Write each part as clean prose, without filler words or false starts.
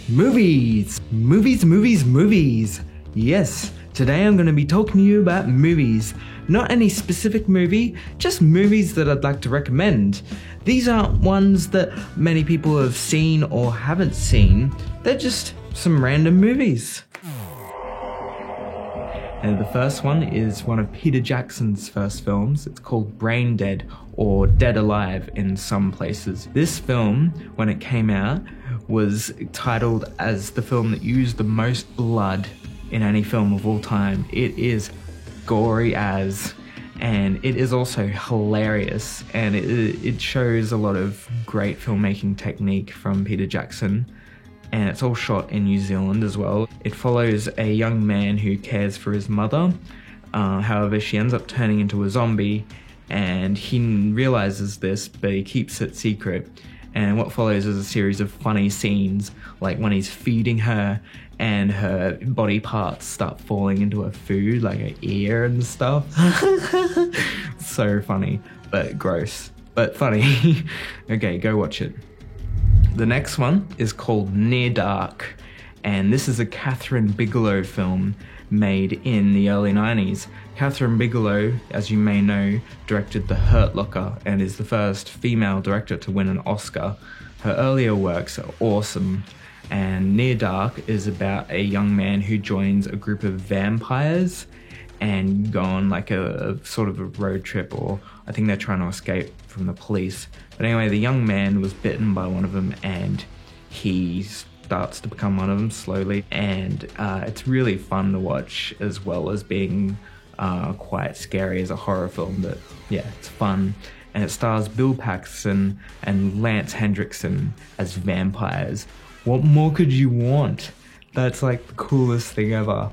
Movies! Movies, movies, movies! Yes, today I'm going to be talking to you about movies. Not any specific movie, just movies that I'd like to recommend. These aren't ones that many people have seen or haven't seen, they're just some random movies. And the first one is one of Peter Jackson's first films. It's called Brain Dead, or Dead Alive in some places. This film, when it came out, was titled as the film that used the most blood in any film of all time. It is gory as, and it is also hilarious, and it shows a lot of great filmmaking technique from Peter Jackson. And it's all shot in New Zealand as well. It follows a young man who cares for his mother. However, she ends up turning into a zombie, and he realizes this, but he keeps it secret. And what follows is a series of funny scenes, like when he's feeding her and her body parts start falling into her food, like her ear and stuff. So funny, but gross, but funny. Okay, go watch it. The next one is called Near Dark, and this is a Kathryn Bigelow film made in the early 90s. Kathryn Bigelow, as you may know, directed The Hurt Locker and is the first female director to win an Oscar. Her earlier works are awesome, and Near Dark is about a young man who joins a group of vampires and go on like a sort of a road trip, or I think they're trying to escape from the police. But anyway, the young man was bitten by one of them and he starts to become one of them slowly, and it's really fun to watch, as well as being quite scary as a horror film. But yeah, it's fun, and it stars Bill Paxton and Lance Hendrickson as vampires. What more could you want? That's like the coolest thing ever.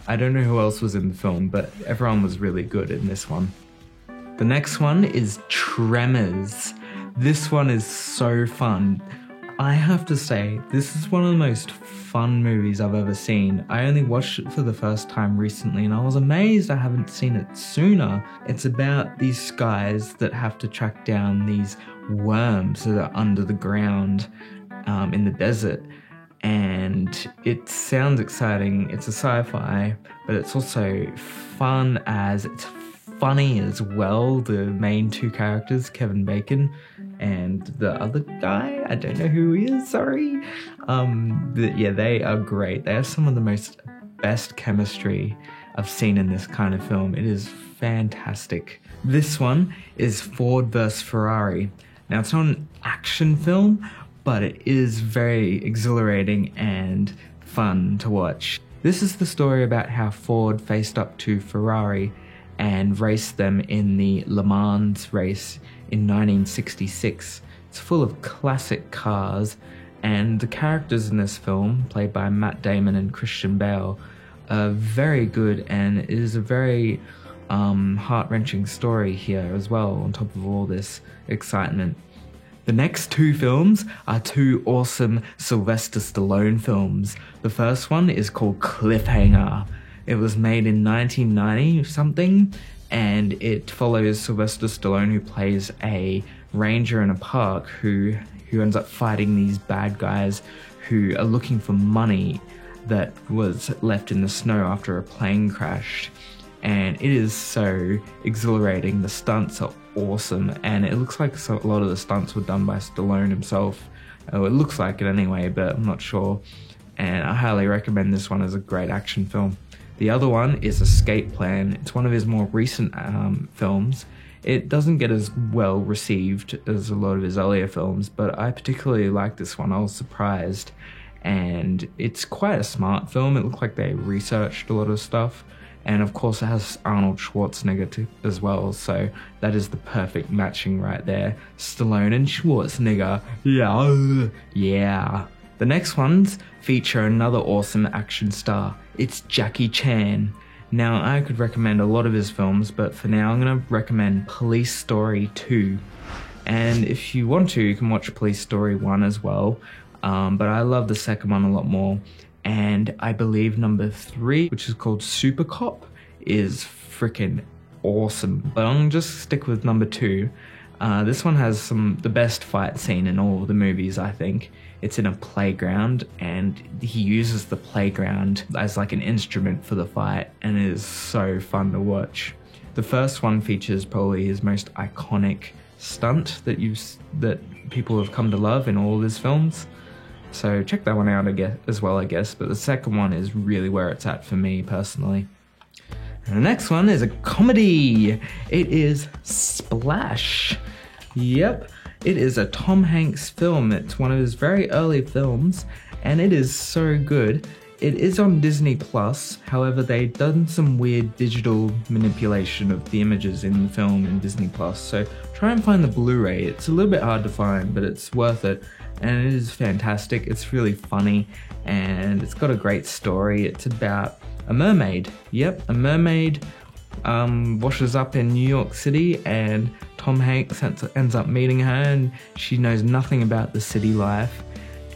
I don't know who else was in the film, but everyone was really good in this one. The next one is Tremors. This one is so fun. I have to say, this is one of the most fun movies I've ever seen. I only watched it for the first time recently, and I was amazed I haven't seen it sooner. It's about these guys that have to track down these worms that are under the ground in the desert. And it sounds exciting. It's a sci-fi, but it's also fun as it's funny as well. The main two characters, Kevin Bacon and the other guy, I don't know who he is, sorry. Yeah, they are great. They have some of the best chemistry I've seen in this kind of film. It is fantastic. This one is Ford vs Ferrari. Now, it's not an action film, but it is very exhilarating and fun to watch. This is the story about how Ford faced up to Ferrari and raced them in the Le Mans race in 1966. It's full of classic cars, and the characters in this film, played by Matt Damon and Christian Bale, are very good, and it is a very heart-wrenching story here as well, on top of all this excitement. The next two films are two awesome Sylvester Stallone films. The first one is called Cliffhanger. It was made in 1990 or something, and it follows Sylvester Stallone, who plays a ranger in a park who ends up fighting these bad guys who are looking for money that was left in the snow after a plane crashed. And it is so exhilarating. The stunts are awesome, and it looks like a lot of the stunts were done by Stallone himself. It looks like it anyway, but I'm not sure. And I highly recommend this one as a great action film. The other one is Escape Plan. It's one of his more recent films. It doesn't get as well received as a lot of his earlier films, but I particularly like this one. I was surprised, and it's quite a smart film. It looked like they researched a lot of stuff. And of course it has Arnold Schwarzenegger as well, so that is the perfect matching right there. Stallone and Schwarzenegger, yeah. The next ones feature another awesome action star. It's Jackie Chan. Now, I could recommend a lot of his films, but for now I'm going to recommend Police Story 2. And if you want to, you can watch Police Story 1 as well, but I love the second one a lot more. And I believe number 3, which is called Super Cop, is freaking awesome. But I'm gonna just stick with number 2. This one has the best fight scene in all the movies, I think. It's in a playground, and he uses the playground as like an instrument for the fight, and it is so fun to watch. The first one features probably his most iconic stunt that people have come to love in all of his films. So check that one out as well, I guess. But the second one is really where it's at for me personally. And the next one is a comedy. It is Splash. Yep, it is a Tom Hanks film. It's one of his very early films, and it is so good. It is on Disney Plus. However, they've done some weird digital manipulation of the images in the film in Disney Plus. So try and find the Blu-ray. It's a little bit hard to find, but it's worth it. And it is fantastic. It's really funny, and it's got a great story. It's about a mermaid. Yep, a mermaid washes up in New York City, and Tom Hanks ends up meeting her, and she knows nothing about the city life.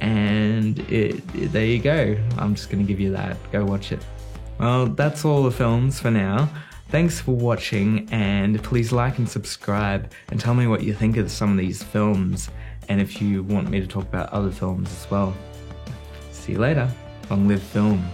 And there you go. I'm just going to give you that. Go watch it. Well, that's all the films for now. Thanks for watching, and please like and subscribe and tell me what you think of some of these films, and if you want me to talk about other films as well. See you later. Long live film.